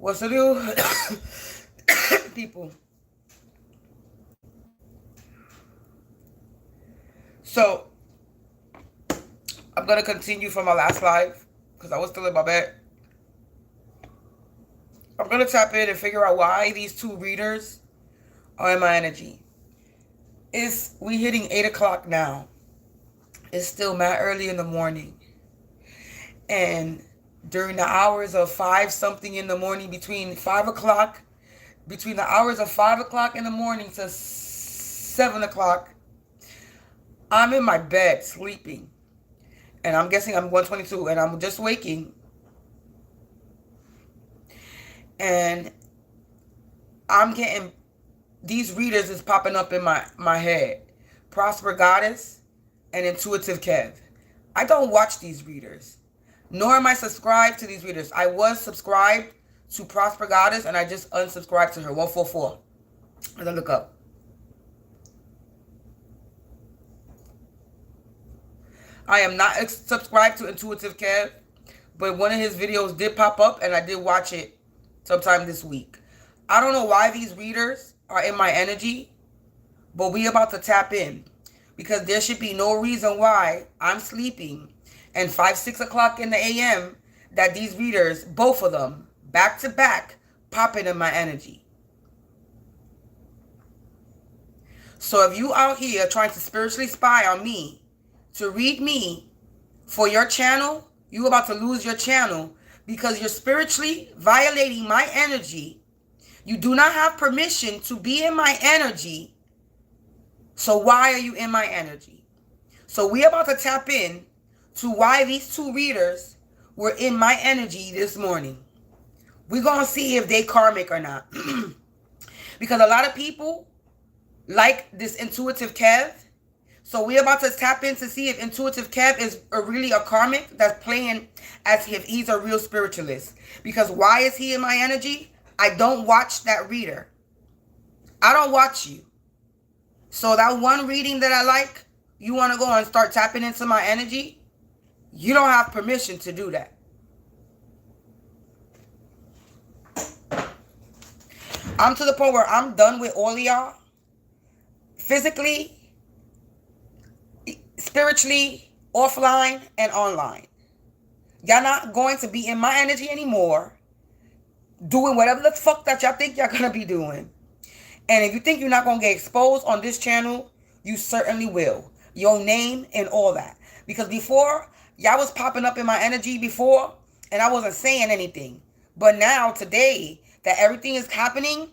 What's to do, people? So, I'm going to continue from my last live because I was still in my bed. I'm going to tap in and figure out why these two readers are in my energy. We hitting 8 o'clock now. It's still mad early in the morning. And during the hours of 5 something in the morning, between the hours of 5 o'clock in the morning to 7 o'clock, I'm in my bed sleeping. And I'm guessing I'm 122 and I'm just waking. And I'm getting, these readers is popping up in my head. Prosper Goddess and Intuitive Kev. I don't watch these readers. Nor am I subscribed to these readers. I was subscribed to Prosper Goddess and I just unsubscribed to her. 144. Let's look up. I am not subscribed to Intuitive Kev, but one of his videos did pop up and I did watch it sometime this week. I don't know why these readers are in my energy, but we about to tap in because there should be no reason why I'm sleeping and 5, 6 o'clock in the AM that these readers, both of them, back to back, popping in my energy. So if you out here trying to spiritually spy on me to read me for your channel, you about to lose your channel because you're spiritually violating my energy. You do not have permission to be in my energy. So why are you in my energy? So we're about to tap in to why these two readers were in my energy this morning. We're going to see if they karmic or not. Because a lot of people like this Intuitive Kev. So we're about to tap in to see if Intuitive Kev is really a karmic that's playing as if he's a real spiritualist. Because why is he in my energy? I don't watch that reader. I don't watch you. So that one reading that I like, you want to go and start tapping into my energy? You don't have permission to do that. I'm to the point where I'm done with all of y'all. Physically, spiritually, offline, and online. Y'all not going to be in my energy anymore. Doing whatever the fuck that y'all think y'all going to be doing. And if you think you're not going to get exposed on this channel, you certainly will. Your name and all that. Because before, y'all was popping up in my energy before, and I wasn't saying anything. But now, today, that everything is happening,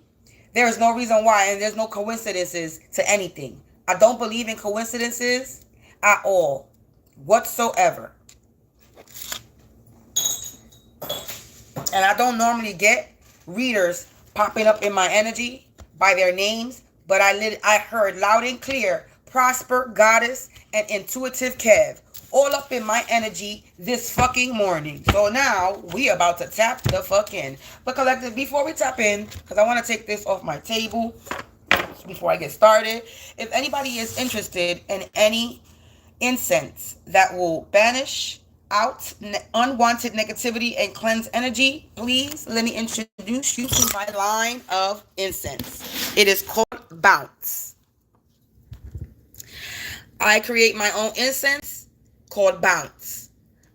there is no reason why, and there's no coincidences to anything. I don't believe in coincidences at all, whatsoever. And I don't normally get readers popping up in my energy by their names, but I heard loud and clear, Prosper Goddess and Intuitive Kev, all up in my energy this fucking morning. So now we about to tap the fuck in. But collective, before we tap in, because I want to take this off my table before I get started. If anybody is interested in any incense that will banish out unwanted negativity and cleanse energy, please let me introduce you to my line of incense. It is called Bounce. I create my own incense called Bounce.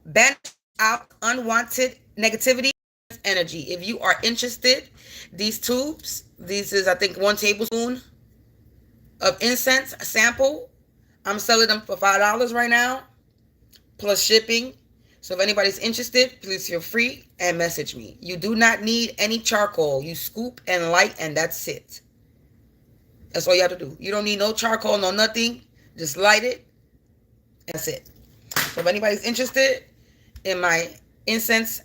Banish out unwanted negativity and energy. If you are interested, these tubes, this is I think 1 tablespoon of incense, a sample. I'm selling them for $5 right now, plus shipping. So if anybody's interested, please feel free and message me. You do not need any charcoal. You scoop and light and that's it. That's all you have to do. You don't need no charcoal, no nothing. Just light it. That's it. So if anybody's interested in my incense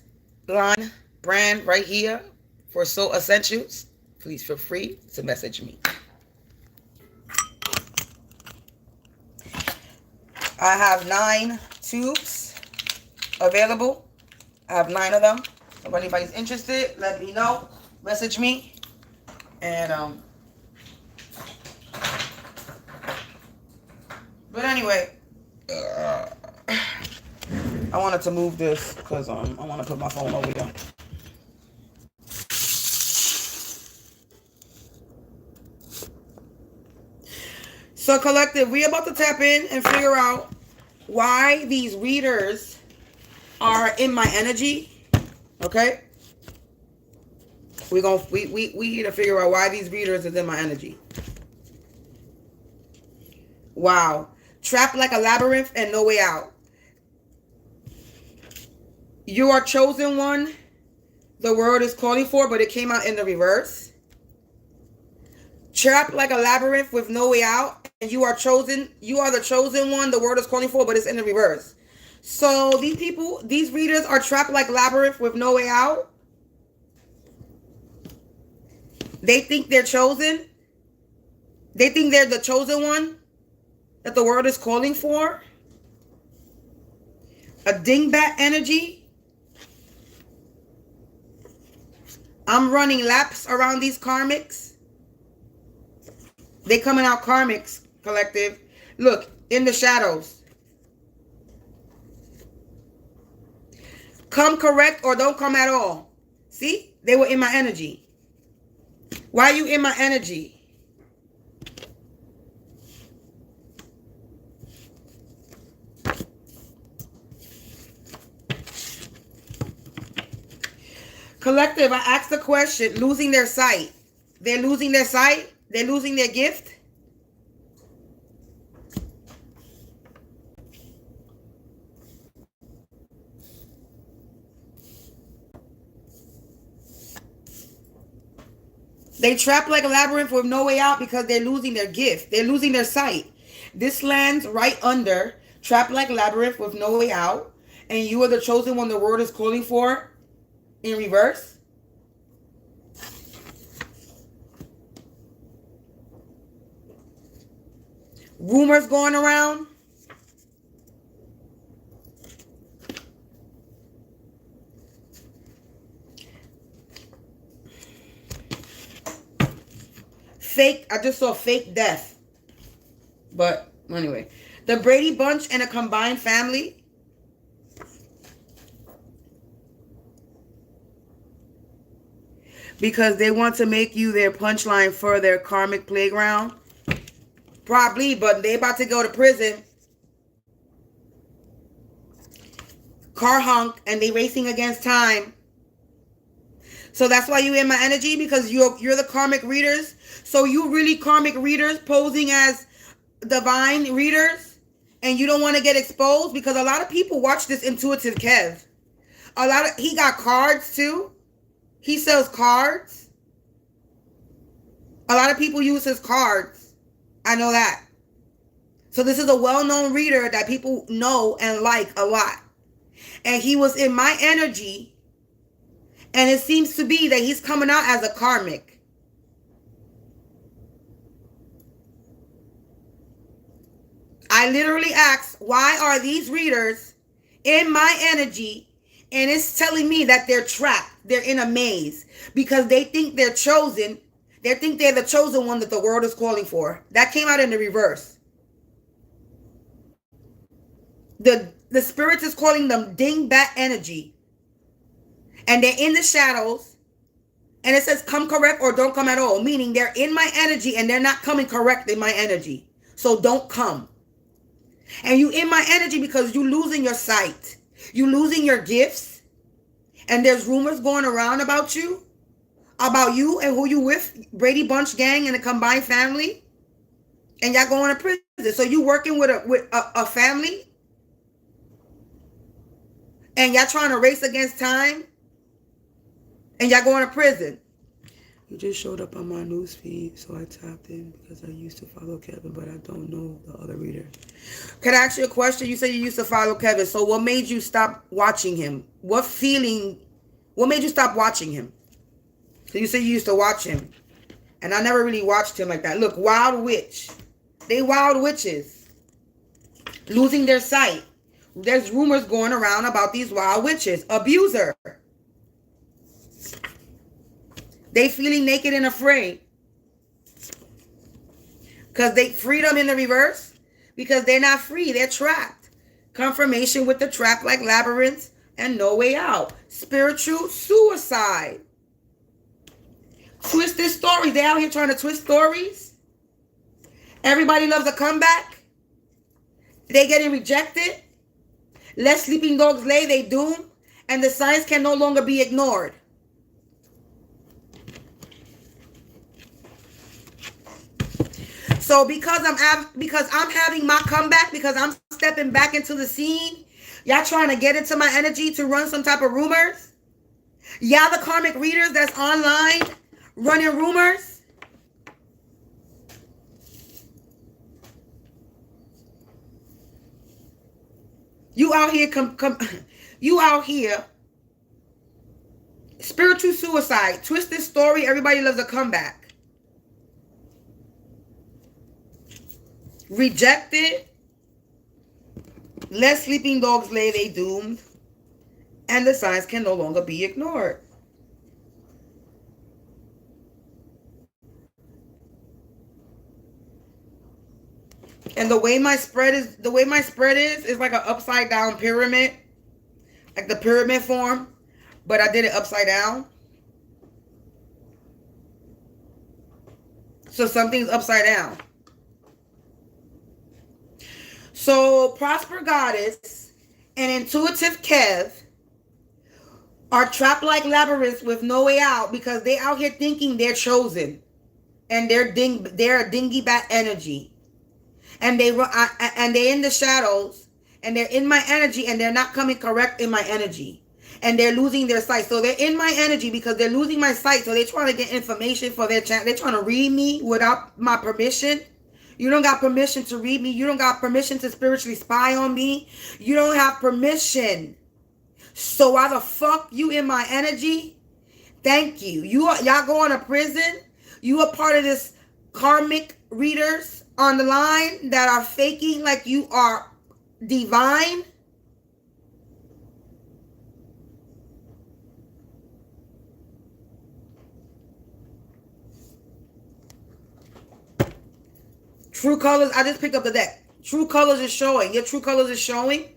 line brand right here for Soul Essentials, please feel free to message me. I have 9 tubes available. I have 9 of them. If anybody's interested, let me know. Message me. And but anyway, I wanted to move this because I want to put my phone over here. So collective, we about to tap in and figure out why these readers are in my energy. Okay? We here to figure out why these readers is in my energy. Wow. Trapped like a labyrinth and no way out. You are chosen one. The word is calling for, but it came out in the reverse. Trapped like a labyrinth with no way out. And you are chosen. You are the chosen one. The word is calling for, but it's in the reverse. So these people, these readers are trapped like labyrinth with no way out. They think they're chosen. They think they're the chosen one that the word is calling for. A dingbat energy. I'm running laps around these karmics. They coming out karmics, collective. Look, in the shadows. Come correct or don't come at all. See? They were in my energy. Why are you in my energy? Collective, I asked the question, losing their sight. They're losing their sight? They're losing their gift? They trapped like a labyrinth with no way out because they're losing their gift. They're losing their sight. This lands right under trapped like a labyrinth with no way out. And you are the chosen one the word is calling for in reverse. Rumors going around. Fake, I just saw fake death. But anyway, the Brady Bunch and a combined family. Because they want to make you their punchline for their karmic playground. Probably, but they about to go to prison. Car honk, and they racing against time. So that's why you in my energy, because you're the karmic readers. So you really karmic readers posing as divine readers, and you don't want to get exposed, because a lot of people watch this intuitive Kev. He got cards too. He sells cards. A lot of people use his cards. I know that. So this is a well-known reader that people know and like a lot. And he was in my energy. And it seems to be that he's coming out as a karmic. I literally asked, why are these readers in my energy? And it's telling me that they're trapped. They're in a maze. Because they think they're chosen. They think they're the chosen one that the world is calling for. That came out in the reverse. The spirit is calling them dingbat energy. And they're in the shadows. And it says come correct or don't come at all. Meaning they're in my energy and they're not coming correct in my energy. So don't come. And you in my energy because you losing your sight. You losing your gifts. And there's rumors going around about you. About you and who you with. Brady Bunch gang and a combined family. And y'all going to prison. So you working with a family. And y'all trying to race against time. And y'all going to prison. You just showed up on my news feed, so I tapped in because I used to follow Kevin, but I don't know the other reader. Can I ask you a question? You said you used to follow Kevin, so what made you stop watching him? What made you stop watching him? So you said you used to watch him, and I never really watched him like that. Look, wild witch. They wild witches. Losing their sight. There's rumors going around about these wild witches. Abuser. They feeling naked and afraid. Because they freedom in the reverse. Because they're not free. They're trapped. Confirmation with the trap like labyrinths and no way out. Spiritual suicide. Twisted stories. They out here trying to twist stories. Everybody loves a comeback. They getting rejected. Let sleeping dogs lay they doom. And the signs can no longer be ignored. So because I'm having my comeback, because I'm stepping back into the scene, y'all trying to get into my energy to run some type of rumors. Y'all the karmic readers that's online running rumors. You out here you out here spiritual suicide, twisted story. Everybody loves a comeback. Rejected. Let sleeping dogs lay they doomed. And the signs can no longer be ignored. And the way my spread is like an upside down pyramid. Like the pyramid form. But I did it upside down. So something's upside down. So Prosper Goddess and Intuitive Kev are trapped like labyrinths with no way out because they out here thinking they're chosen. And they're a dinghy-bat energy. And they're in the shadows. And they're in my energy and they're not coming correct in my energy. And they're losing their sight. So they're in my energy because they're losing my sight. So they're trying to get information for their channel. They're trying to read me without my permission. You don't got permission to read me. You don't got permission to spiritually spy on me. You don't have permission. So why the fuck you in my energy? Thank you. Y'all going to prison. You are part of this karmic readers on the line that are faking like you are divine. True colors, I just picked up the deck. True colors is showing. Your true colors is showing.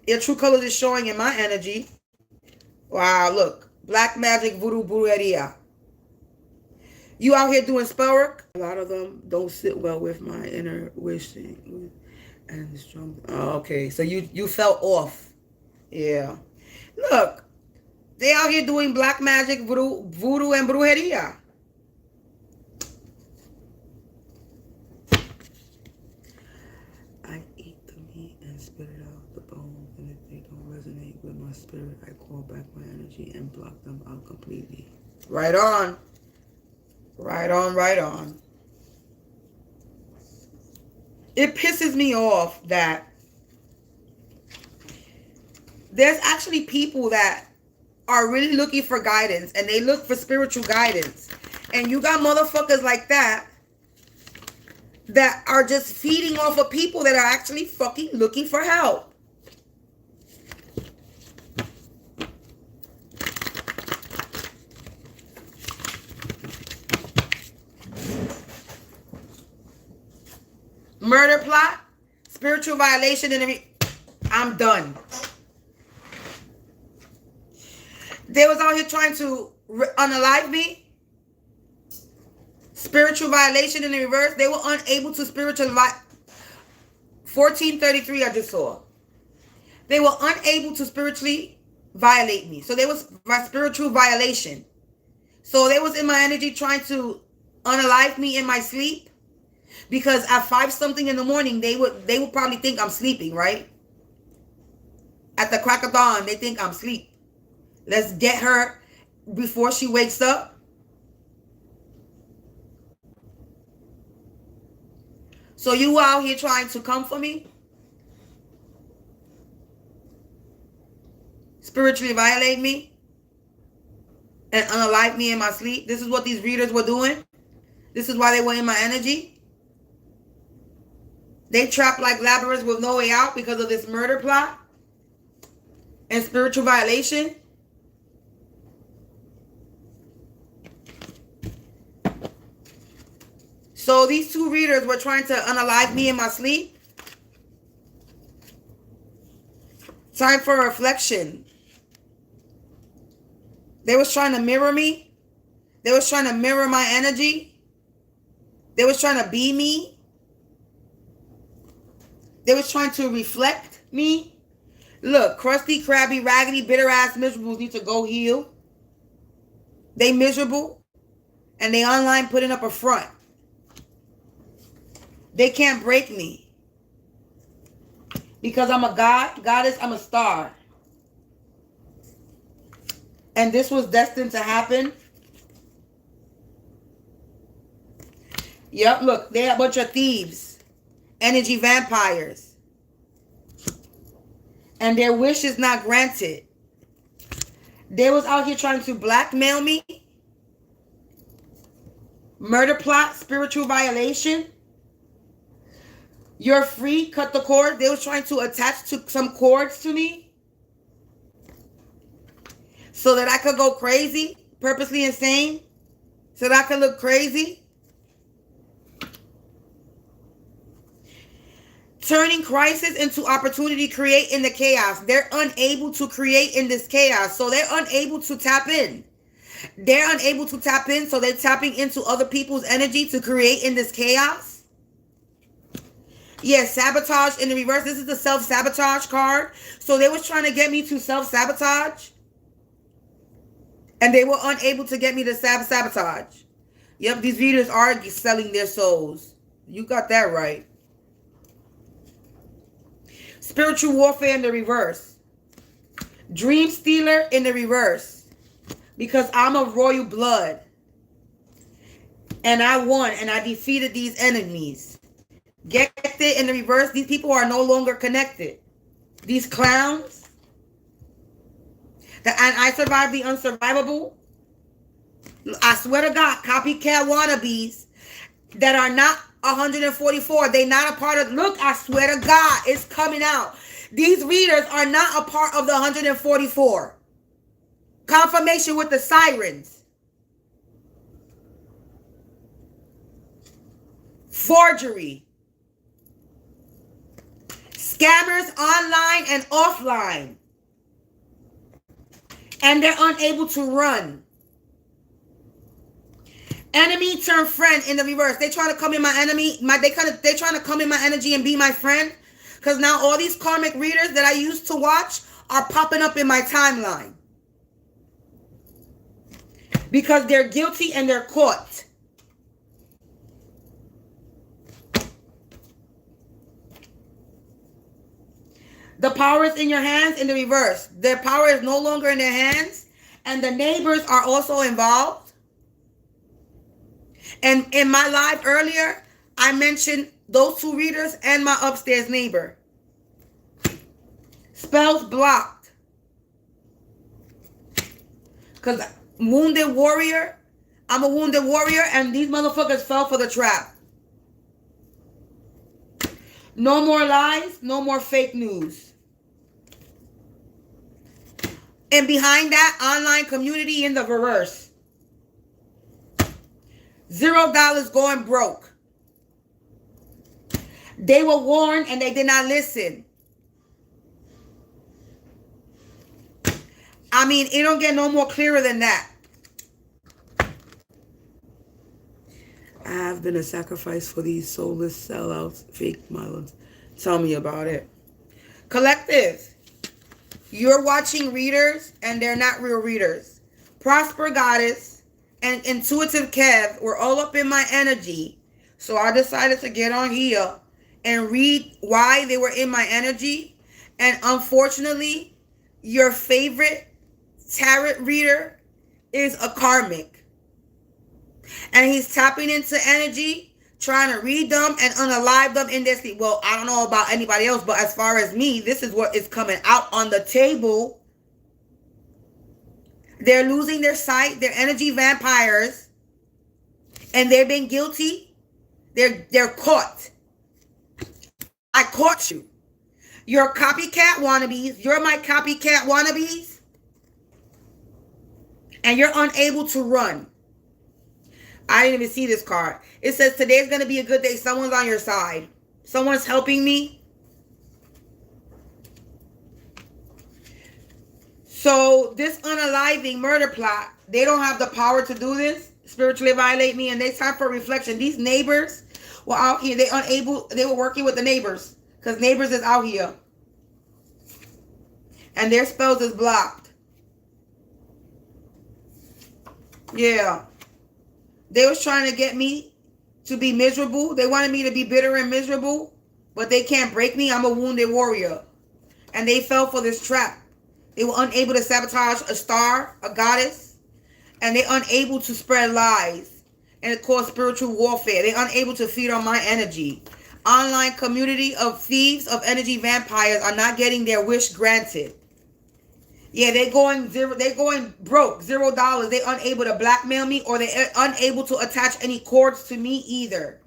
Your true colors is showing in my energy. Wow, look. Black magic, voodoo, brujeria. You out here doing spell work? A lot of them don't sit well with my inner wishing. And strong. Oh, okay. So you fell off. Yeah. Look. They out here doing black magic, voodoo and brujeria. Spit it out the bones, and if they don't resonate with my spirit, I call back my energy and block them out completely. Right on. Right on, right on. It pisses me off that there's actually people that are really looking for guidance, and they look for spiritual guidance. And you got motherfuckers like that are just feeding off of people that are actually fucking looking for help. Murder plot, spiritual violation, and I'm done. They was out here trying to unalive me. Spiritual violation in the reverse. They were unable to spiritual 1433 I just saw. They were unable to spiritually violate me. So there was my spiritual violation. So they was in my energy trying to unalive me in my sleep. Because at 5 something in the morning, they would probably think I'm sleeping, right? At the crack of dawn, they think I'm asleep. Let's get her before she wakes up. So you out here trying to come for me? Spiritually violate me? And unalive me in my sleep? This is what these readers were doing? This is why they were in my energy? They trapped like labyrinths with no way out because of this murder plot? And spiritual violation? So these two readers were trying to unalive me in my sleep. Time for reflection. They was trying to mirror me. They was trying to mirror my energy. They was trying to be me. They was trying to reflect me. Look, crusty, crabby, raggedy, bitter ass miserables need to go heal. They miserable. And they online putting up a front. They can't break me. Because I'm a god, goddess, I'm a star. And this was destined to happen. Yep, look, they're a bunch of thieves. Energy vampires. And their wish is not granted. They was out here trying to blackmail me. Murder plot, spiritual violation. You're free, cut the cord. They was trying to attach to some cords to me. So that I could go crazy, purposely insane. So that I could look crazy. Turning crisis into opportunity, create in the chaos. They're unable to create in this chaos. So they're unable to tap in. They're unable to tap in. So they're tapping into other people's energy to create in this chaos. Yes, sabotage in the reverse. This is the self-sabotage card. So they was trying to get me to self-sabotage. And they were unable to get me to sabotage. Yep, these readers are selling their souls. You got that right. Spiritual warfare in the reverse. Dream stealer in the reverse. Because I'm of royal blood. And I won and I defeated these enemies. Get it in the reverse. These people are no longer connected. These clowns. And I survived the unsurvivable. I swear to God, copycat wannabes that are not 144. They not a part of. Look, I swear to God, it's coming out. These readers are not a part of the 144. Confirmation with the sirens. Forgery. Scammers online and offline. And they're unable to run. Enemy turn friend in the reverse. They trying to come in my enemy. They trying to come in my energy and be my friend. Because now all these karmic readers that I used to watch are popping up in my timeline. Because they're guilty and they're caught. The power is in your hands in the reverse. Their power is no longer in their hands. And the neighbors are also involved. And in my live earlier, I mentioned those two readers and my upstairs neighbor. Spells blocked. Because wounded warrior. I'm a wounded warrior and these motherfuckers fell for the trap. No more lies, no more fake news. And behind that, online community in the reverse. $0 going broke. They were warned and they did not listen. I mean, it don't get no more clearer than that. I have been a sacrifice for these soulless sellouts, fake models. Tell me about it. Collective. You're watching readers and they're not real readers. Prosper Goddess and Intuitive Kev were all up in my energy. So I decided to get on here and read why they were in my energy. And unfortunately, your favorite tarot reader is a karmic. And he's tapping into energy, trying to read them and unalive them in their sleep. Well, I don't know about anybody else, but as far as me, this is what is coming out on the table. They're losing their sight. They're energy vampires. And they've been guilty. They're caught. I caught you. You're copycat wannabes. You're my copycat wannabes. And you're unable to run. I didn't even see this card. It says today's going to be a good day. Someone's on your side. Someone's helping me. So this unaliving murder plot, they don't have the power to do this. Spiritually violate me. And it's time for reflection. These neighbors were out here. They were working with the neighbors. Because neighbors is out here. And their spells is blocked. Yeah. They was trying to get me to be miserable. They wanted me to be bitter and miserable. But they can't break me. I'm a wounded warrior. And they fell for this trap. They were unable to sabotage a star, a goddess. And they're unable to spread lies. And it caused spiritual warfare. They're unable to feed on my energy. Online community of thieves, of energy vampires are not getting their wish granted. Yeah, they're going broke, $0. They're unable to blackmail me, or they're unable to attach any cords to me either.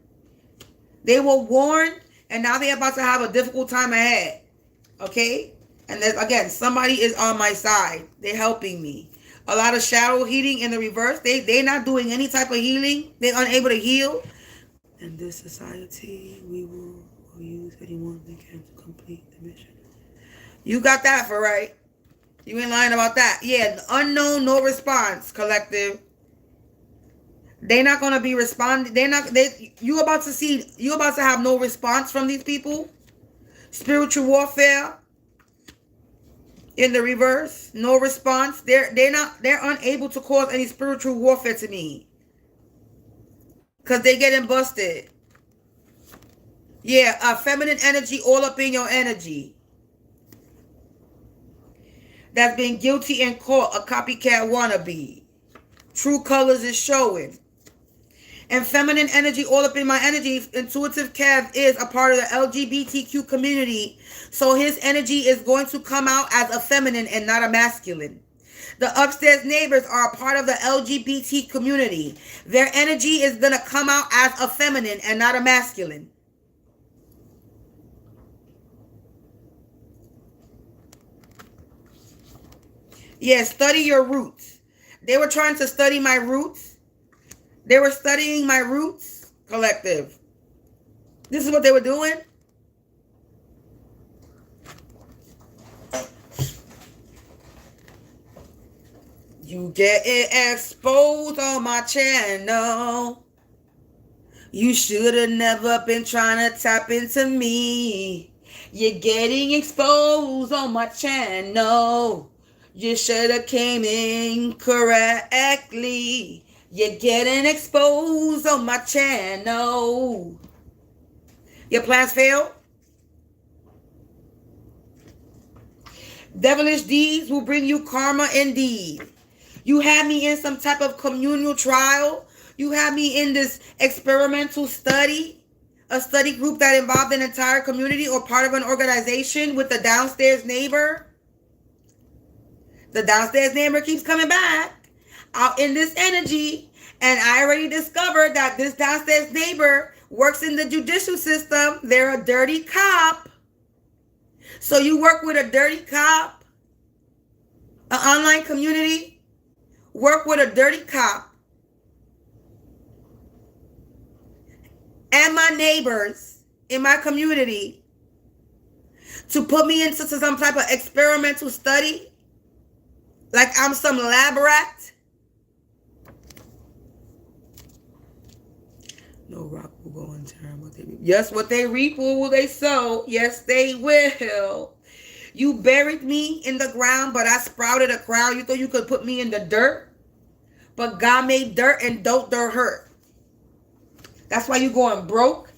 They were warned, and now they're about to have a difficult time ahead. Okay? And then again, somebody is on my side. They're helping me. A lot of shadow healing in the reverse. They're not doing any type of healing. They're unable to heal. In this society, we will use anyone they can to complete the mission. You got that for right. You ain't lying about that. Yeah, unknown, no response, collective. They're not gonna be responding. You about to have no response from these people. Spiritual warfare in the reverse, no response. They're unable to cause any spiritual warfare to me. Because they getting busted. Yeah, feminine energy all up in your energy. That's been guilty in court, a copycat wannabe. True colors is showing. And feminine energy all up in my energy. Intuitive Cav is a part of the LGBTQ community. So his energy is going to come out as a feminine and not a masculine. The upstairs neighbors are a part of the LGBT community. Their energy is going to come out as a feminine and not a masculine. Yeah, study your roots. They were trying to study my roots. They were studying my roots, collective. This is what they were doing. You getting exposed on my channel. You should have never been trying to tap into me. You're getting exposed on my channel. You should have came in correctly. You're getting exposed on my channel. Your plans failed? Devilish deeds will bring you karma indeed. You had me in some type of communal trial. You had me in this experimental study. A study group that involved an entire community or part of an organization with the downstairs neighbor. The downstairs neighbor keeps coming back out in this energy. And I already discovered that this downstairs neighbor works in the judicial system. They're a dirty cop. So you work with a dirty cop, an online community, work with a dirty cop, and my neighbors in my community to put me into some type of experimental study. Like I'm some lab rat. No rock will go unturned. What they reap. Yes, what they reap will they sow. Yes, they will. You buried me in the ground, but I sprouted a crown. You thought you could put me in the dirt? But God made dirt and don't dirt hurt. That's why you're going broke.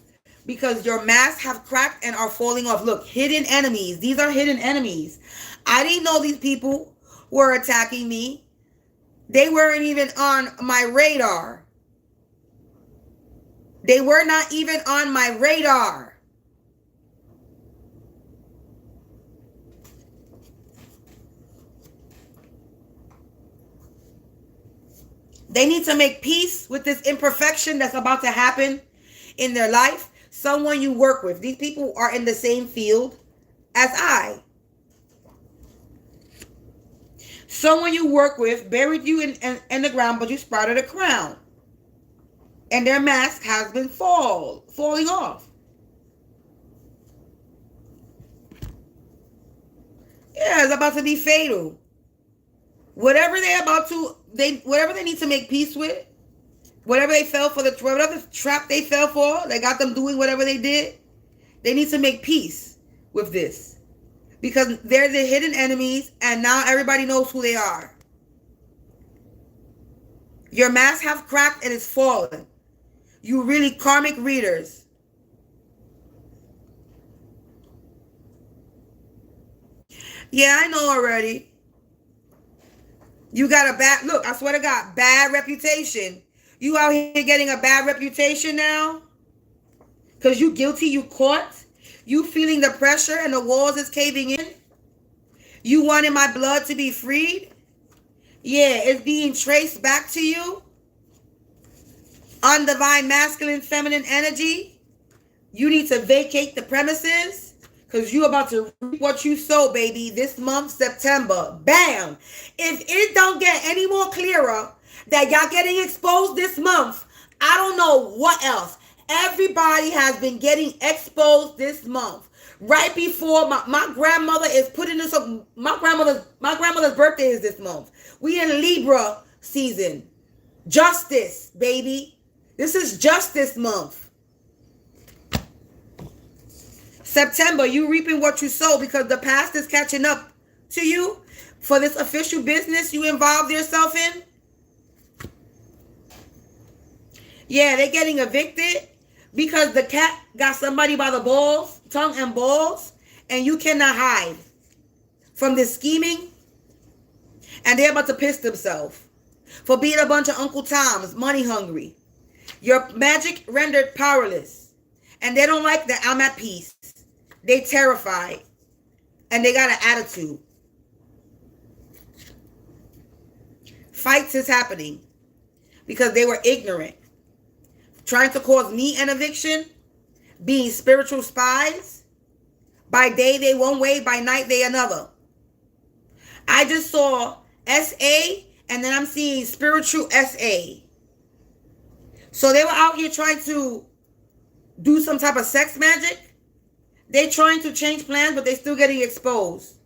Because your masks have cracked and are falling off. Look, hidden enemies. These are hidden enemies. I didn't know these people were attacking me. They weren't even on my radar. They were not even on my radar. They need to make peace with this imperfection that's about to happen in their life. Someone you work with. These people are in the same field as I. Someone you work with buried you in the ground, but you sprouted a crown. And their mask has been falling off. Yeah, it's about to be fatal. Whatever whatever they need to make peace with, whatever they fell for, whatever trap they fell for, they got them doing whatever they did. They need to make peace with this. Because they're the hidden enemies, and now everybody knows who they are. Your mask have cracked and it's fallen. You really karmic readers. Yeah, I know already. You got a bad, look, I swear to God, bad reputation. You out here getting a bad reputation now? Because you guilty, you caught. You feeling the pressure and the walls is caving in. You wanted my blood to be freed. Yeah, it's being traced back to you. Undivine masculine feminine energy. You need to vacate the premises. Because you about to reap what you sow, baby, this month, September. Bam! If it don't get any more clearer that y'all getting exposed this month, I don't know what else. Everybody has been getting exposed this month. Right before my grandmother is putting this up. My grandmother's birthday is this month. We in Libra season. Justice, baby. This is justice month. September, you reaping what you sow because the past is catching up to you for this official business you involved yourself in. Yeah, they're getting evicted because the cat got somebody by the balls, tongue and balls, and you cannot hide from this scheming. And they're about to piss themselves for being a bunch of Uncle Toms, money hungry. Your magic rendered powerless. And they don't like that I'm at peace. They terrified. And they got an attitude. Fights is happening because they were ignorant. Trying to cause me an eviction. Being spiritual spies. By day they one way, by night they another. I just saw SA and then I'm seeing spiritual SA. So they were out here trying to do some type of sex magic. They trying to change plans, but they still getting exposed.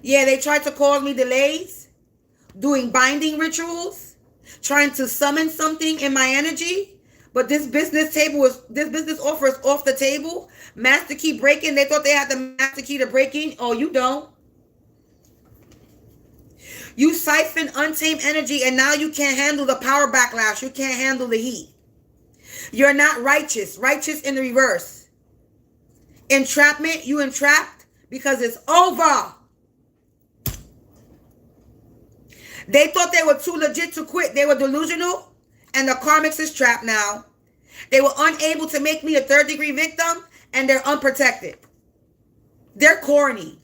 Yeah, they tried to cause me delays, doing binding rituals, trying to summon something in my energy. But this business offer is off the table. Master key breaking. They thought they had the master key to break in. Oh, you don't. You siphon untamed energy and now you can't handle the power backlash. You can't handle the heat. You're not righteous. Righteous in the reverse. Entrapment. You entrapped because it's over. They thought they were too legit to quit. They were delusional. And the karmics is trapped now. They were unable to make me a third-degree victim. And they're unprotected. They're corny.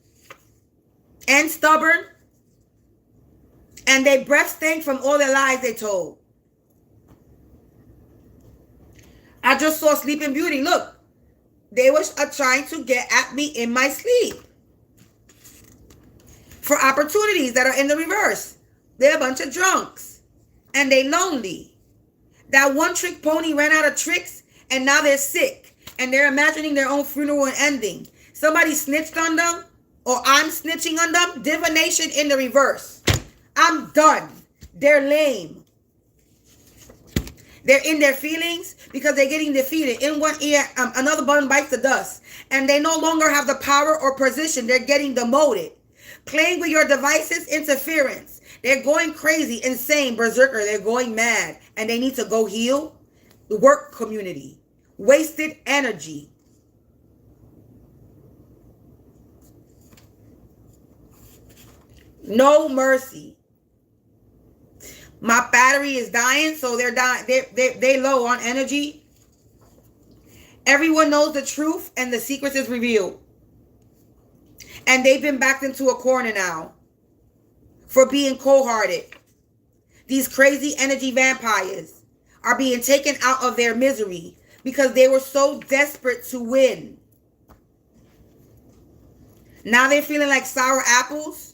And stubborn. And they breath stink from all the lies they told. I just saw Sleeping Beauty. Look. They were trying to get at me in my sleep. For opportunities that are in the reverse. They're a bunch of drunks. And they lonely. That one-trick pony ran out of tricks. And now they're sick. And they're imagining their own funeral and ending. Somebody snitched on them. Or I'm snitching on them. Divination in the reverse. I'm done. They're lame. They're in their feelings because they're getting defeated. In one ear, another bun bites the dust. And they no longer have the power or position. They're getting demoted. Playing with your devices, interference. They're going crazy, insane, berserker. They're going mad. And they need to go heal. The work community. Wasted energy. No mercy. My battery is dying, so they're dying. They low on energy. Everyone knows the truth, and the secrets is revealed. And they've been backed into a corner now for being cold-hearted. These crazy energy vampires are being taken out of their misery because they were so desperate to win. Now they're feeling like sour apples.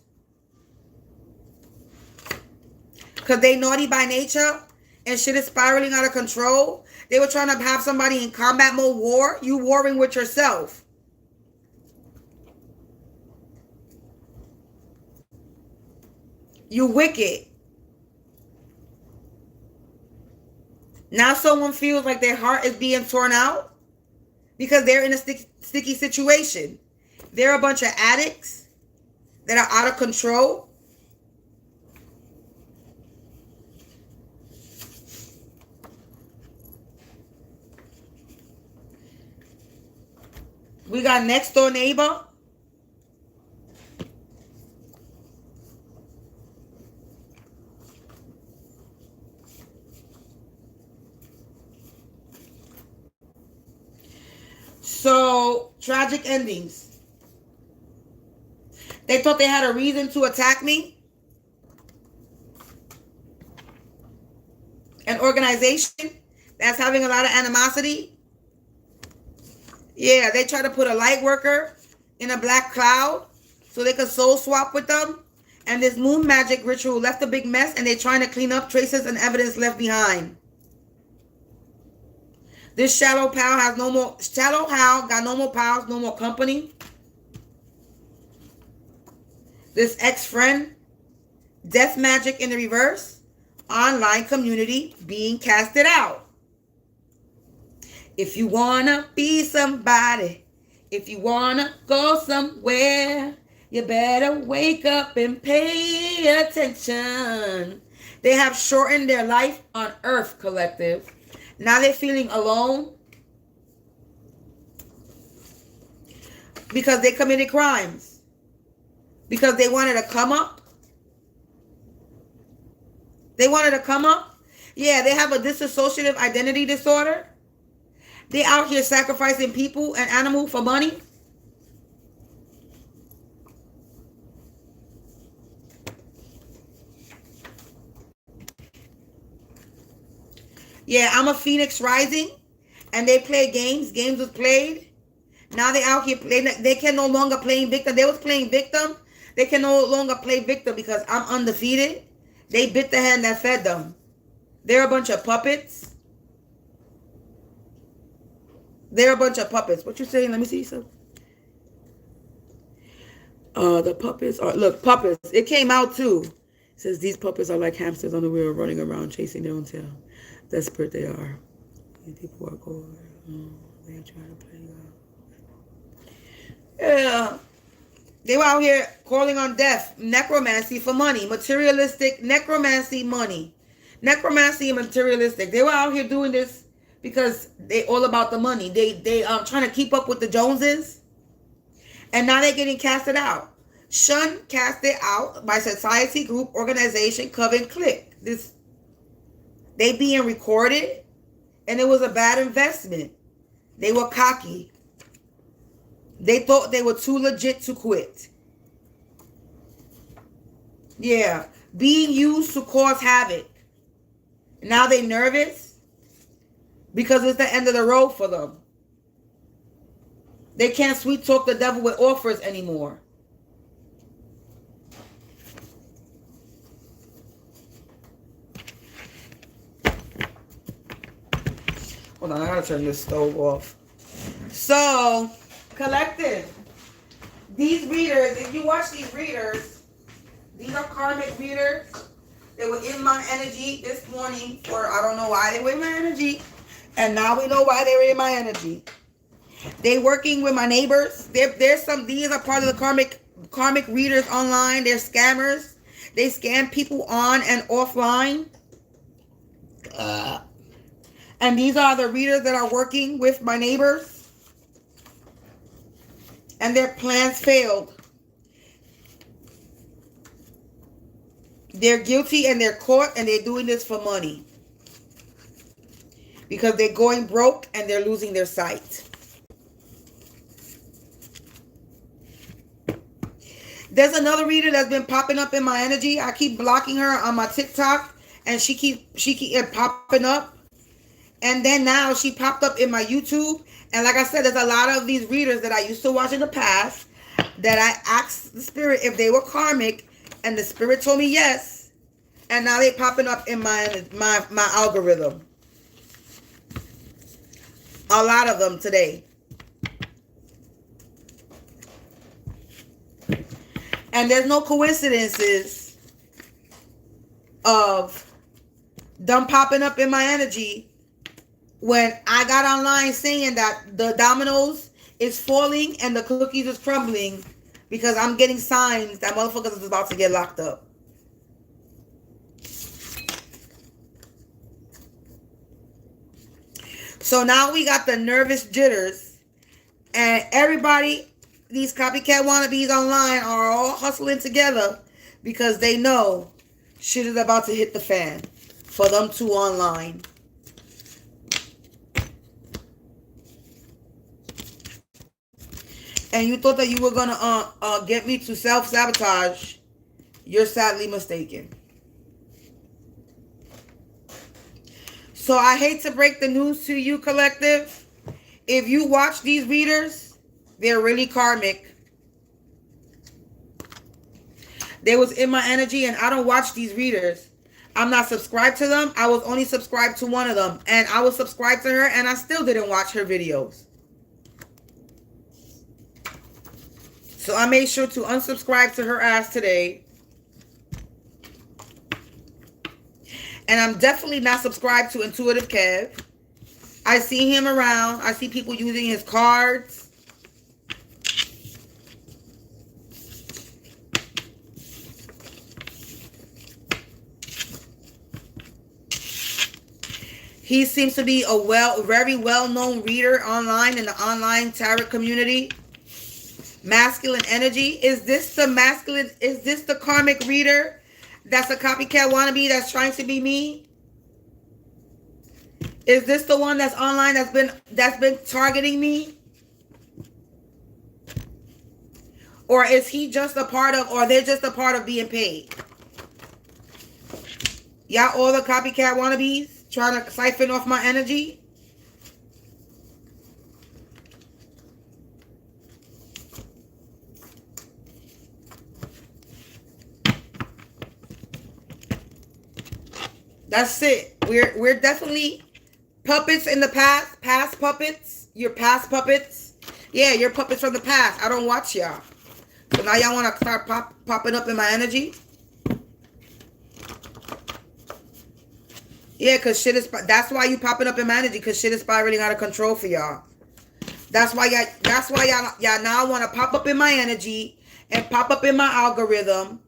Because they naughty by nature and shit is spiraling out of control. They were trying to have somebody in combat mode war. You warring with yourself. You wicked. Now someone feels like their heart is being torn out because they're in a sticky situation. They're a bunch of addicts that are out of control. We got next door neighbor. So, tragic endings. They thought they had a reason to attack me. An organization that's having a lot of animosity. Yeah, they try to put a light worker in a black cloud so they could soul swap with them. And this moon magic ritual left a big mess, and they're trying to clean up traces and evidence left behind. This shallow pal has no more, shallow Hal got no more pals, no more company. This ex-friend, death magic in the reverse, online community being casted out. If you wanna be somebody, if you wanna go somewhere, you better wake up and pay attention. They have shortened their life on Earth, collective. Now they're feeling alone because they committed crimes. Because they wanted to come up. They wanted to come up. Yeah, they have a dissociative identity disorder. They out here sacrificing people and animals for money. Yeah, I'm a Phoenix rising, and they play games. Games was played. Now they out here playing. They can no longer play victim. They was playing victim. They can no longer play victim because I'm undefeated. They bit the hand that fed them. They're a bunch of puppets. They're a bunch of puppets. What you saying? Let me see some. The puppets are, look, puppets. It came out too. It says these puppets are like hamsters on the wheel running around chasing their own tail. Desperate they are. These people are cold. They're trying to play out. Yeah. They were out here calling on death, necromancy for money, materialistic, necromancy, money. Necromancy and materialistic. They were out here doing this because they all about the money. They trying to keep up with the Joneses. And now they're getting casted out. Shun casted out by society, group, organization, coven, clique. They being recorded, and it was a bad investment. They were cocky. They thought they were too legit to quit. Yeah, being used to cause havoc. Now they nervous because it's the end of the road for them. They can't sweet talk the devil with offers anymore. Hold on, I gotta turn this stove off. So, collective, these readers, if you watch these readers, these are karmic readers. They were in my energy this morning, or I don't know why they were in my energy. And now we know why they were in my energy. They working with my neighbors. These are part of the karmic readers online. They're scammers. They scam people on and offline. And these are the readers that are working with my neighbors. And their plans failed. They're guilty and they're caught, and they're doing this for money. Because they're going broke and they're losing their sight. There's another reader that's been popping up in my energy. I keep blocking her on my TikTok, and she keep popping up. And then now she popped up in my YouTube. And like I said, there's a lot of these readers that I used to watch in the past that I asked the spirit if they were karmic, and the spirit told me yes. And now they're popping up in my algorithm. A lot of them today. And there's no coincidences of them popping up in my energy when I got online saying that the dominoes is falling and the cookies is crumbling, because I'm getting signs that motherfuckers is about to get locked up. So now we got the nervous jitters, and everybody, these copycat wannabes online are all hustling together because they know shit is about to hit the fan for them two online. And you thought that you were gonna get me to self-sabotage. You're sadly mistaken. So I hate to break the news to you, collective. If you watch these readers, they're really karmic. They was in my energy, and I don't watch these readers. I'm not subscribed to them. I was only subscribed to one of them, and I was subscribed to her, and I still didn't watch her videos. So I made sure to unsubscribe to her ass today. And I'm definitely not subscribed to Intuitive Kev. I see him around. I see people using his cards. He seems to be a very well-known reader online in the online tarot community. Masculine energy. Is this the karmic reader that's a copycat wannabe that's trying to be me? Is this the one that's online that's been targeting me? Or is he just a part of, or they're just a part of being paid? Y'all all the copycat wannabes trying to siphon off my energy? That's it. We're definitely puppets in the past puppets. You're past puppets. Yeah, you're puppets from the past. I don't watch y'all. So now y'all want to start popping up in my energy? Yeah, because shit is... That's why you popping up in my energy, because shit is spiraling out of control for y'all. That's why y'all now want to pop up in my energy and pop up in my algorithm.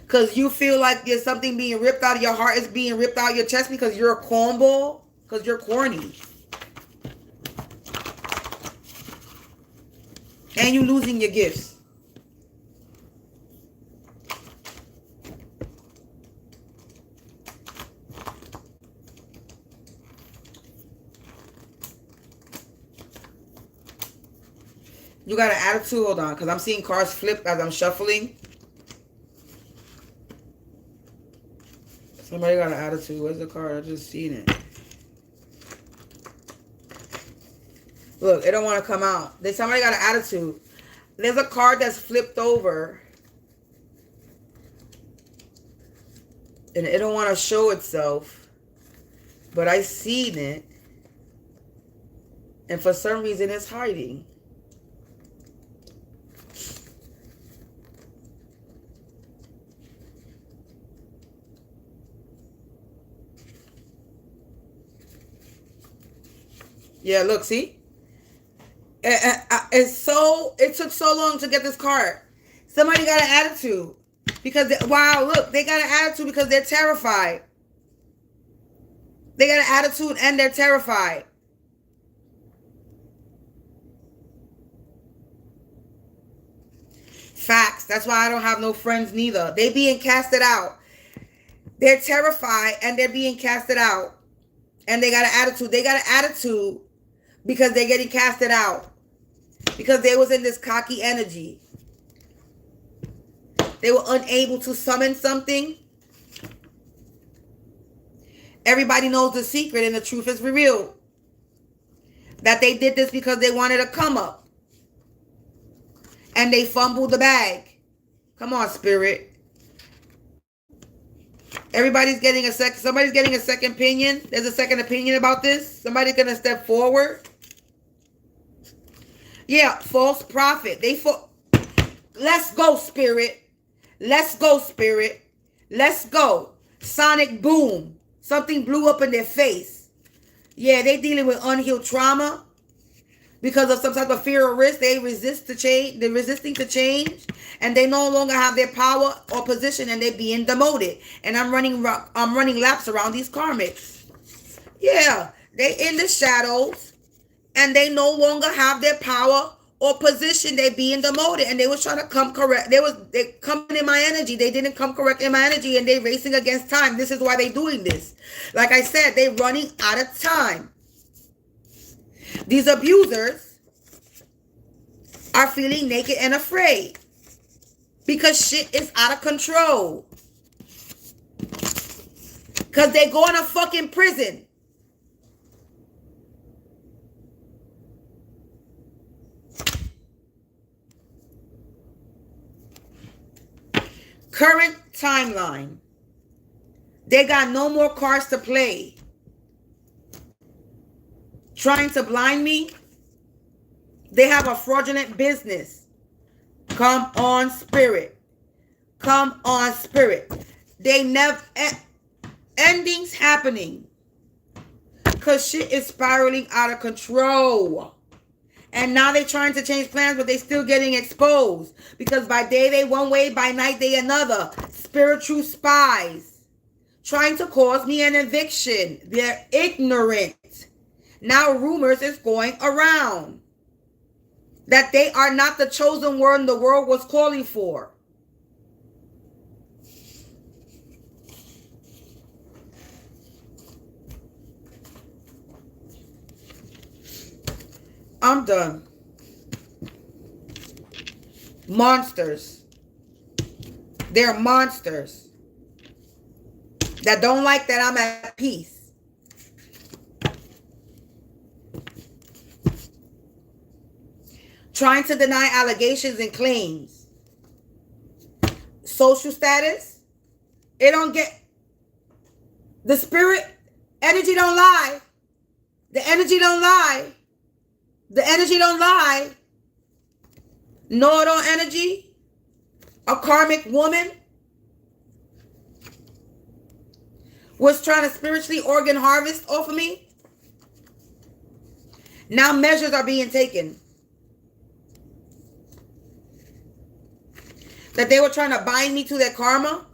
Because you feel like there's something being ripped out of your heart. Is being ripped out of your chest because you're a cornball. Because you're corny. And you losing your gifts. You got an attitude? Hold on. Because I'm seeing cards flip as I'm shuffling. Somebody got an attitude. Where's the card? I just seen it. Look, it don't want to come out. Somebody got an attitude. There's a card that's flipped over. And it don't want to show itself. But I seen it. And for some reason it's hiding. Yeah, look, see? It took so long to get this card. Somebody got an attitude. Because, wow, look, they got an attitude because they're terrified. They got an attitude and they're terrified. Facts. That's why I don't have no friends neither. They being casted out. They're terrified and they're being casted out. And they got an attitude. They got an attitude because they're getting casted out. Because they was in this cocky energy. They were unable to summon something. Everybody knows the secret and the truth is revealed. That they did this because they wanted to come up. And they fumbled the bag. Come on, spirit. Everybody's getting somebody's getting a second opinion. There's a second opinion about this. Somebody's going to step forward. Yeah, false prophet. Let's go, spirit. Let's go, spirit. Let's go. Sonic boom. Something blew up in their face. Yeah, they dealing with unhealed trauma. Because of some type of fear or risk, they resist to change. They're resisting to change, and they no longer have their power or position, and they're being demoted. And I'm running laps around these karmics. Yeah, they in the shadows, and they no longer have their power or position. They being demoted, and they was trying to come correct. They coming in my energy. They didn't come correct in my energy, and they racing against time. This is why they doing this. Like I said, they running out of time. These abusers are feeling naked and afraid because shit is out of control. Because they go in a fucking prison. Current timeline. They got no more cards to play. Trying to blind me. They have a fraudulent business. Come on, spirit. Come on, spirit. They never... endings happening. Because shit is spiraling out of control. And now they're trying to change plans, but they're still getting exposed. Because by day they one way, by night they another. Spiritual spies. Trying to cause me an eviction. They're ignorant. Now rumors is going around that they are not the chosen one the world was calling for. I'm done. Monsters. They're monsters that don't like that I'm at peace. Trying to deny allegations and claims. Social status. It don't get... The spirit energy don't lie. The energy don't lie. The energy don't lie. Know-it-all energy. A karmic woman was trying to spiritually organ harvest off of me. Now measures are being taken. That they were trying to bind me to their karma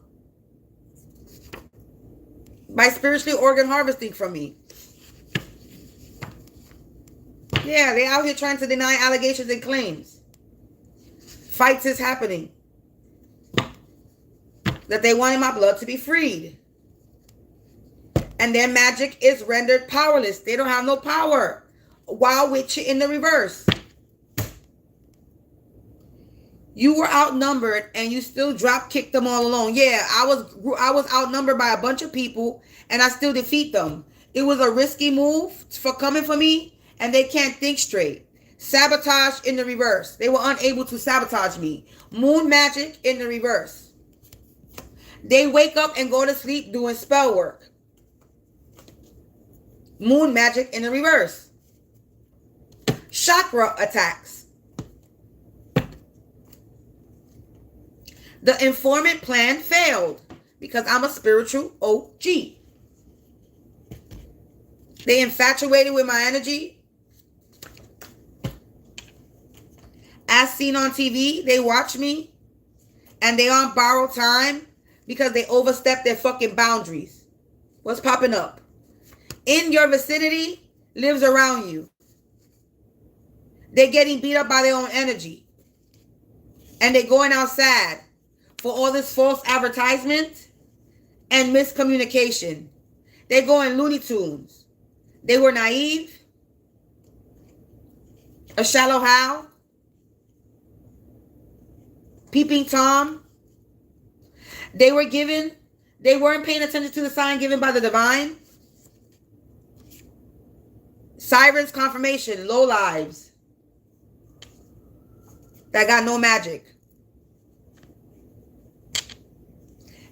by spiritually organ harvesting from me. Yeah, they out here trying to deny allegations and claims. Fights is happening. That they wanted my blood to be freed. And their magic is rendered powerless. They don't have no power. Wild witch in the reverse. You were outnumbered and you still drop kicked them all alone. Yeah, I was outnumbered by a bunch of people and I still defeat them. It was a risky move for coming for me and they can't think straight. Sabotage in the reverse. They were unable to sabotage me. Moon magic in the reverse. They wake up and go to sleep doing spell work. Moon magic in the reverse. Chakra attacks. The informant plan failed because I'm a spiritual OG. They infatuated with my energy. As seen on TV, they watch me and they on borrowed time because they overstepped their fucking boundaries. What's popping up? In your vicinity lives around you. They're getting beat up by their own energy. And they're going out sad for all this false advertisement and miscommunication. They're going Looney Tunes. They were naive. A shallow Hal. Peeping Tom. They weren't paying attention to the sign given by the divine. Sirens confirmation, low lives. That got no magic.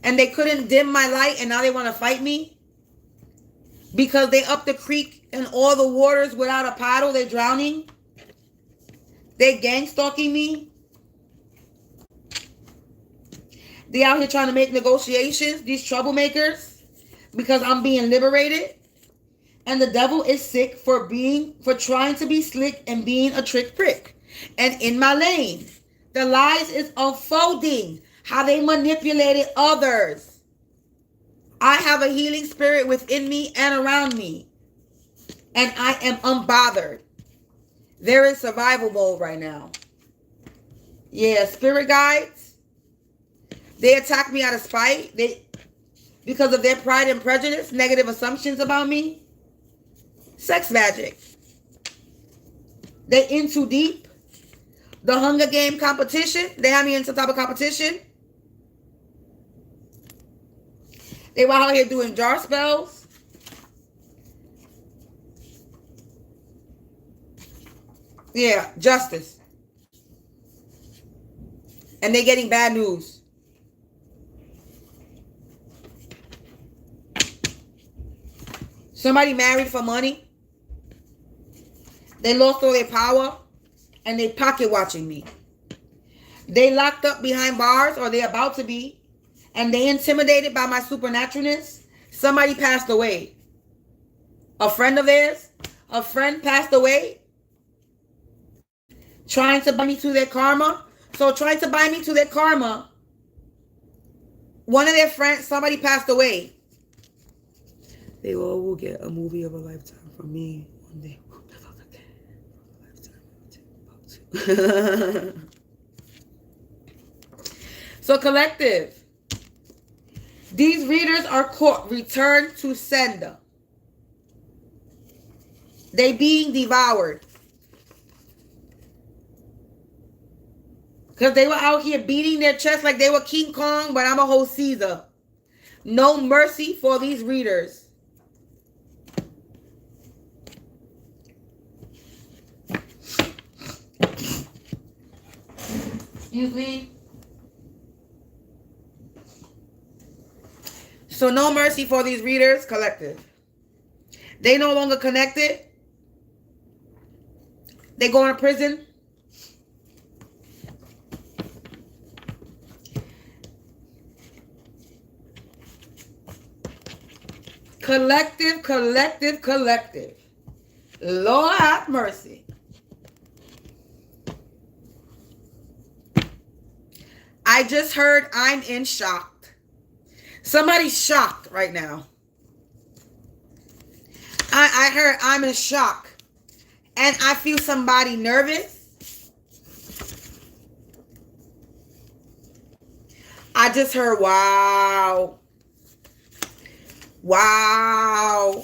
And they couldn't dim my light and now they want to fight me? Because they up the creek and all the waters without a paddle, they're drowning? They gang stalking me? They out here trying to make negotiations, these troublemakers, because I'm being liberated. And the devil is sick for trying to be slick and being a trick prick. And in my lane, the lies is unfolding. How they manipulated others. I have a healing spirit within me and around me. And I am unbothered. They're in survival mode right now. Yeah, spirit guides. They attack me out of spite. Because of their pride and prejudice, negative assumptions about me. Sex magic. They in too deep. The Hunger Game competition. They have me in some type of competition. They were out here doing jar spells. Yeah, justice. And they getting bad news. Somebody married for money. They lost all their power. And they pocket watching me. They locked up behind bars, or they about to be. And they intimidated by my supernaturalness. Somebody passed away. A friend of theirs. A friend passed away. Trying to bind me to their karma. So trying to bind me to their karma. One of their friends, somebody passed away. They all will get a movie of a lifetime from me one day. So collective. These readers are caught. Return to sender. They being devoured. Because they were out here beating their chest like they were King Kong, but I'm a whole Caesar. No mercy for these readers. Excuse me. So no mercy for these readers, collective. They no longer connected. They go to prison. Collective, collective, collective. Lord have mercy. I just heard I'm in shock. Somebody's shocked right now. I heard I'm in shock. And I feel somebody nervous. I just heard, wow. Wow.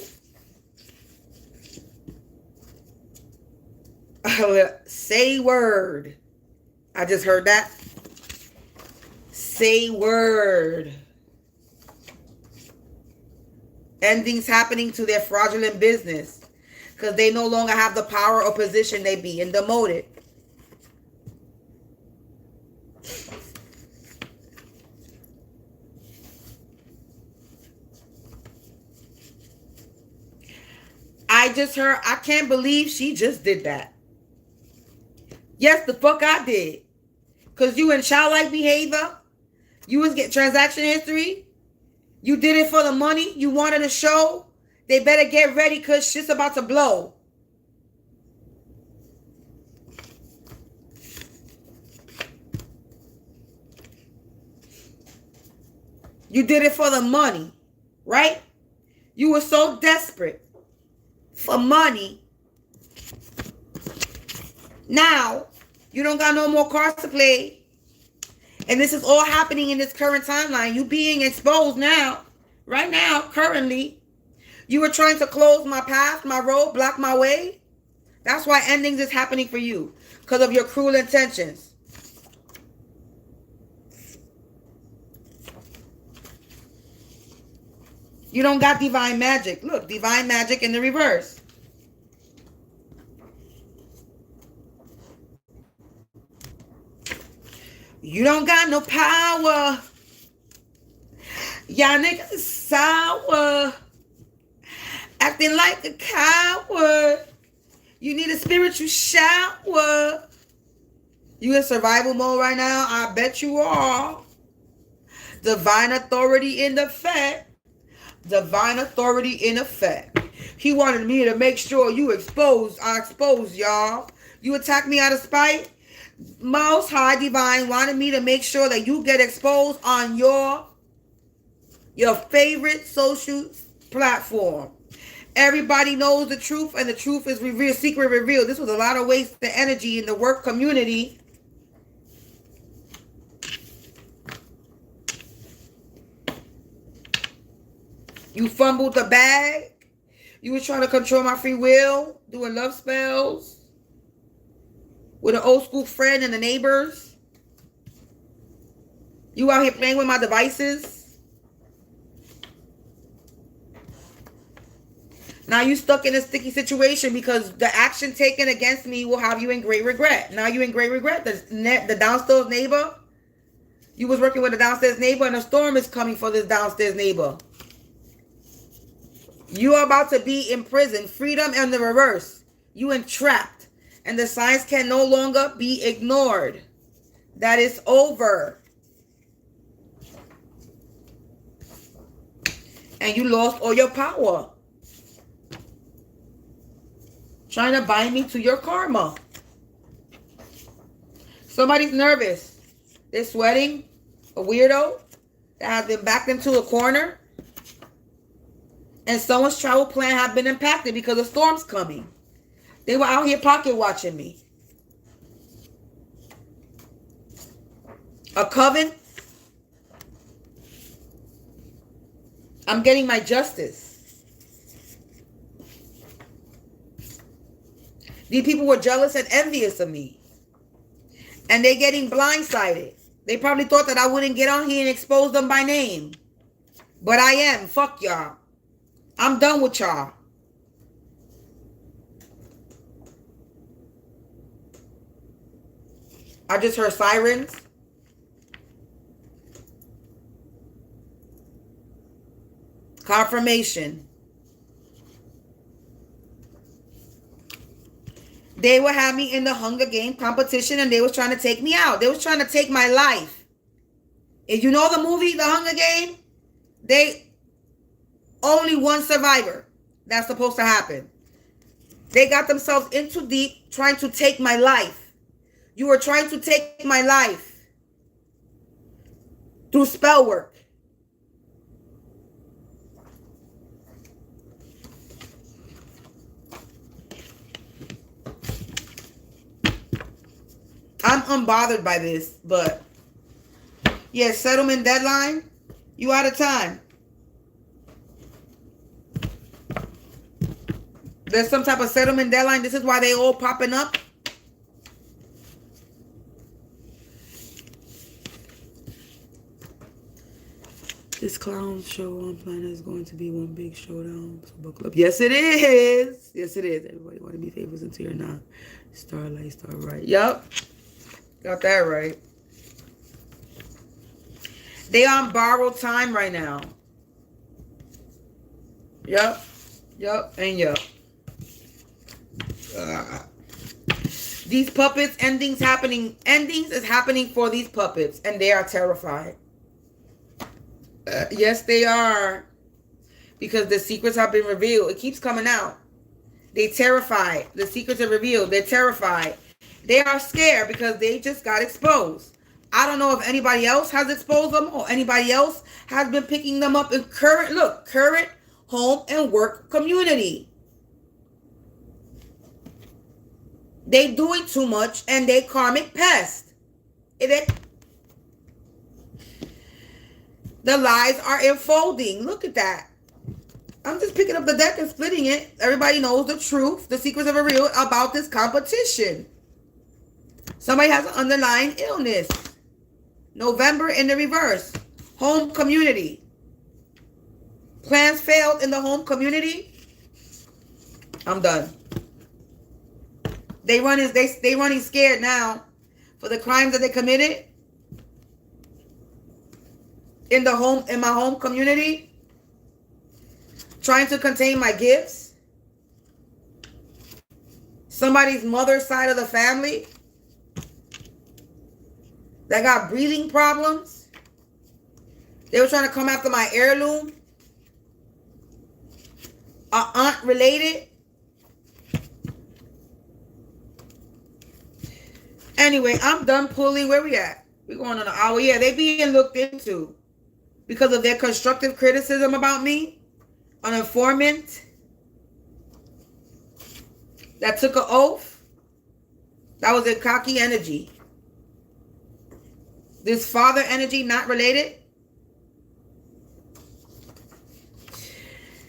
Say word. I just heard that. Say word. Endings happening to their fraudulent business because they no longer have the power or position they be and demoted. I just heard, I can't believe she just did that. Yes, the fuck I did. Because you in childlike behavior. You was get transaction history. You did it for the money. You wanted a show. They better get ready because shit's about to blow. You did it for the money, right? You were so desperate for money. Now, you don't got no more cards to play. And this is all happening in this current timeline. You being exposed now, right now, currently. You were trying to close my path, my road, block my way. That's why endings is happening for you. Because of your cruel intentions. You don't got divine magic. Look, divine magic in the reverse. You don't got no power. Y'all niggas sour. Acting like a coward. You need a spiritual shower. You in survival mode right now? I bet you are. Divine authority in effect. Divine authority in effect. He wanted me to make sure you exposed. I exposed y'all. You attacked me out of spite. Most High Divine wanted me to make sure that you get exposed on your favorite social platform. Everybody knows the truth, and the truth is revealed, secret revealed. This was a lot of wasted energy in the work community. You fumbled the bag. You was trying to control my free will, doing love spells with an old school friend and the neighbors. You out here playing with my devices. Now you stuck in a sticky situation because the action taken against me will have you in great regret. Now you in great regret. The downstairs neighbor, you was working with a downstairs neighbor, and a storm is coming for this downstairs neighbor. You are about to be in prison. Freedom in the reverse. You entrapped. And the signs can no longer be ignored. That is over. And you lost all your power. Trying to bind me to your karma. Somebody's nervous. They're sweating. A weirdo that has been backed into a corner. And someone's travel plan have been impacted because a storm's coming. They were out here pocket watching me. A coven. I'm getting my justice. These people were jealous and envious of me. And they're getting blindsided. They probably thought that I wouldn't get on here and expose them by name. But I am. Fuck y'all. I'm done with y'all. I just heard sirens. Confirmation. They would have me in the Hunger Game competition, and they was trying to take me out. They was trying to take my life. If you know the movie, The Hunger Game, they only one survivor. That's supposed to happen. They got themselves in too deep trying to take my life. You were trying to take my life through spell work. I'm unbothered by this, but yeah, settlement deadline, you out of time. There's some type of settlement deadline. This is why they all popping up. This clown show on planet is going to be one big showdown. So buckle up. Yes, it is. Yes, it is. Everybody want to be favors until you're not. Starlight, star right. Yup. Got that right. They on borrowed time right now. Yup. Yup. And yup. These puppets, endings is happening for these puppets, and they are terrified. Yes, they are. Because the secrets have been revealed. It keeps coming out. They terrified. The secrets are revealed. They're terrified. They are scared because they just got exposed. I don't know if anybody else has exposed them or anybody else has been picking them up in current home and work community. They doing too much and they karmic pest. The lies are unfolding. Look at that. I'm just picking up the deck and splitting it. Everybody knows the truth. The secrets are revealed about this competition. Somebody has an underlying illness. November in the reverse. Home community. Plans failed in the home community. I'm done. They running scared now for the crimes that they committed in my home community. Trying to contain my gifts. Somebody's mother's side of the family that got breathing problems. They were trying to come after my heirloom. are aunt related. Anyway, I'm done pulling. Where we at? We're going on an hour. Yeah, they being looked into because of their constructive criticism about me. An informant that took an oath. That was a cocky energy. This father energy not related.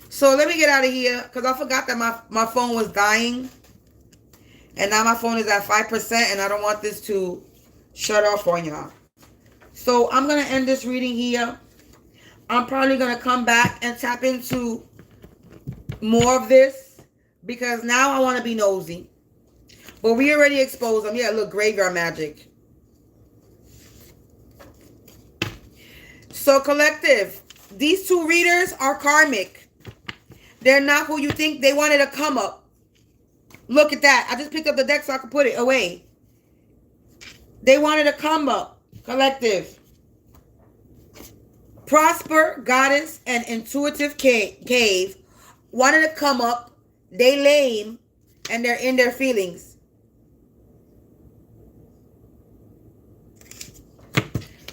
So let me get out of here because I forgot that my phone was dying. And now my phone is at 5% and I don't want this to shut off on y'all. So I'm going to end this reading here. I'm probably going to come back and tap into more of this because now I want to be nosy. But we already exposed them. Yeah, look, graveyard magic. So collective, these two readers are karmic. They're not who you think. They wanted to come up. Look at that. I just picked up the deck so I could put it away. They wanted to come up. Collective. Prosper, goddess, and intuitive cave wanted to come up. They lame and they're in their feelings.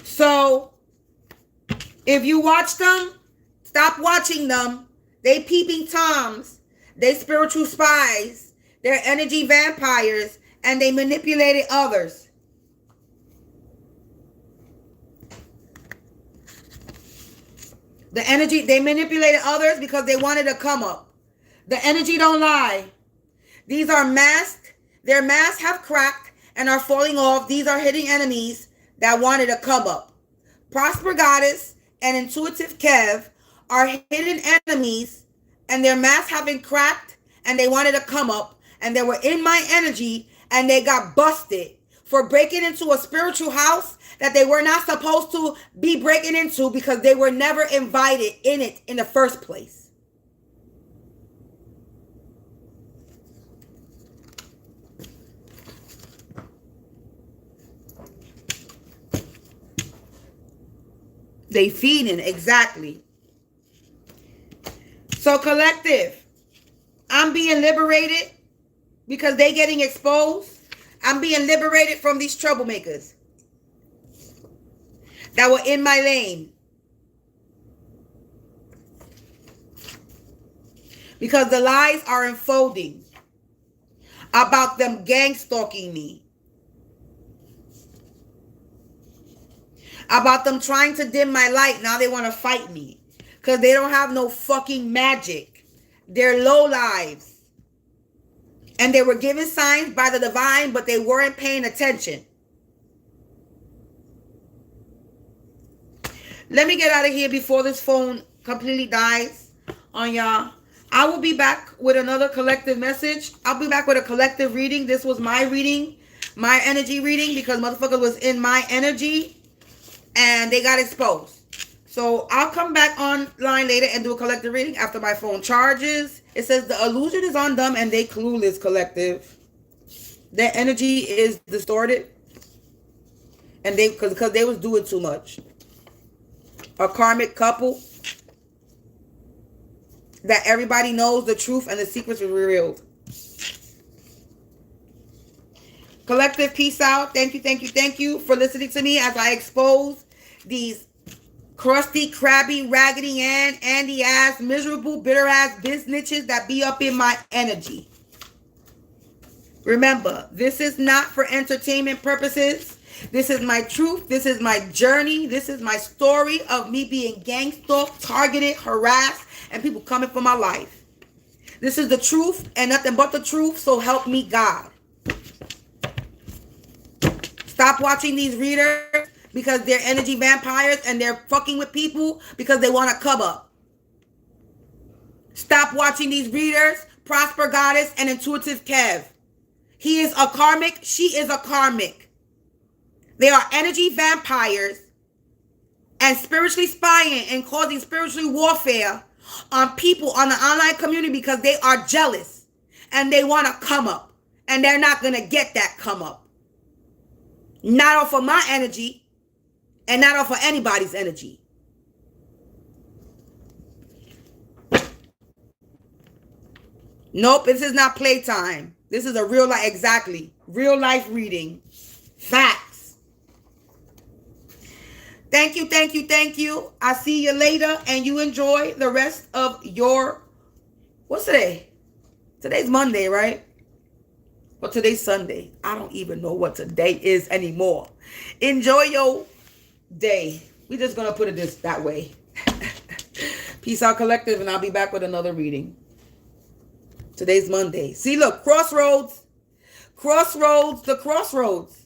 So, if you watch them, stop watching them. They peeping toms. They spiritual spies. They're energy vampires. And they manipulated others. The energy, they manipulated others because they wanted to come up. The energy don't lie. These are masked. Their masks have cracked and are falling off. These are hidden enemies that wanted to come up. Prosper Goddess and Intuitive Kev are hidden enemies and their masks have been cracked and they wanted to come up and they were in my energy and they got busted for breaking into a spiritual house that they were not supposed to be breaking into because they were never invited in it in the first place. They feeding, exactly. So collective, I'm being liberated because they getting exposed. I'm being liberated from these troublemakers that were in my lane. Because the lies are unfolding about them gang stalking me. About them trying to dim my light. Now they want to fight me. Because they don't have no fucking magic. They're low lives. And they were given signs by the divine, but they weren't paying attention. Let me get out of here before this phone completely dies on y'all. I will be back with another collective message. I'll be back with a collective reading. This was my reading. My energy reading. Because motherfucker was in my energy. And they got exposed. So I'll come back online later and do a collective reading after my phone charges. It says the illusion is on them and they clueless, collective. Their energy is distorted. And they because they was doing too much. A karmic couple that everybody knows the truth and the secrets were revealed. Collective, peace out. Thank you for listening to me as I expose these crusty, crabby, raggedy, Andy ass, miserable, bitter ass bitches that be up in my energy. Remember, this is not for entertainment purposes. This is my truth. This is my journey. This is my story of me being gang stalked, targeted, harassed, and people coming for my life. This is the truth and nothing but the truth, so help me God. Stop watching these readers because they're energy vampires and they're fucking with people because they want to come up. Stop watching these readers, Prosper Goddess and Intuitive Kev. He is a karmic. She is a karmic. They are energy vampires and spiritually spying and causing spiritual warfare on people on the online community because they are jealous and they want to come up and they're not going to get that come up. Not off of my energy and not off of anybody's energy. Nope, this is not playtime. This is a real life, exactly. Real life reading. Facts. Thank you, thank you, thank you. I see you later, and you enjoy the rest of your, what's today? Today's Monday, right? Well, today's Sunday. I don't even know what today is anymore. Enjoy your day. We're just going to put it that way. Peace out, collective, and I'll be back with another reading. Today's Monday. See, look, Crossroads. Crossroads, the Crossroads.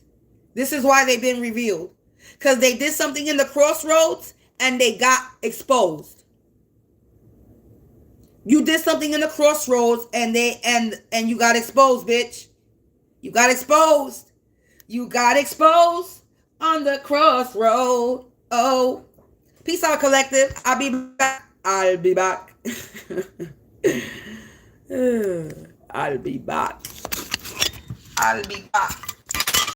This is why they've been revealed. Because they did something in the Crossroads and they got exposed. You did something in the Crossroads and you got exposed, bitch. You got exposed. You got exposed on the Crossroad. Oh. Peace out, collective. I'll be back. I'll be back. I'll be back. I'll be back.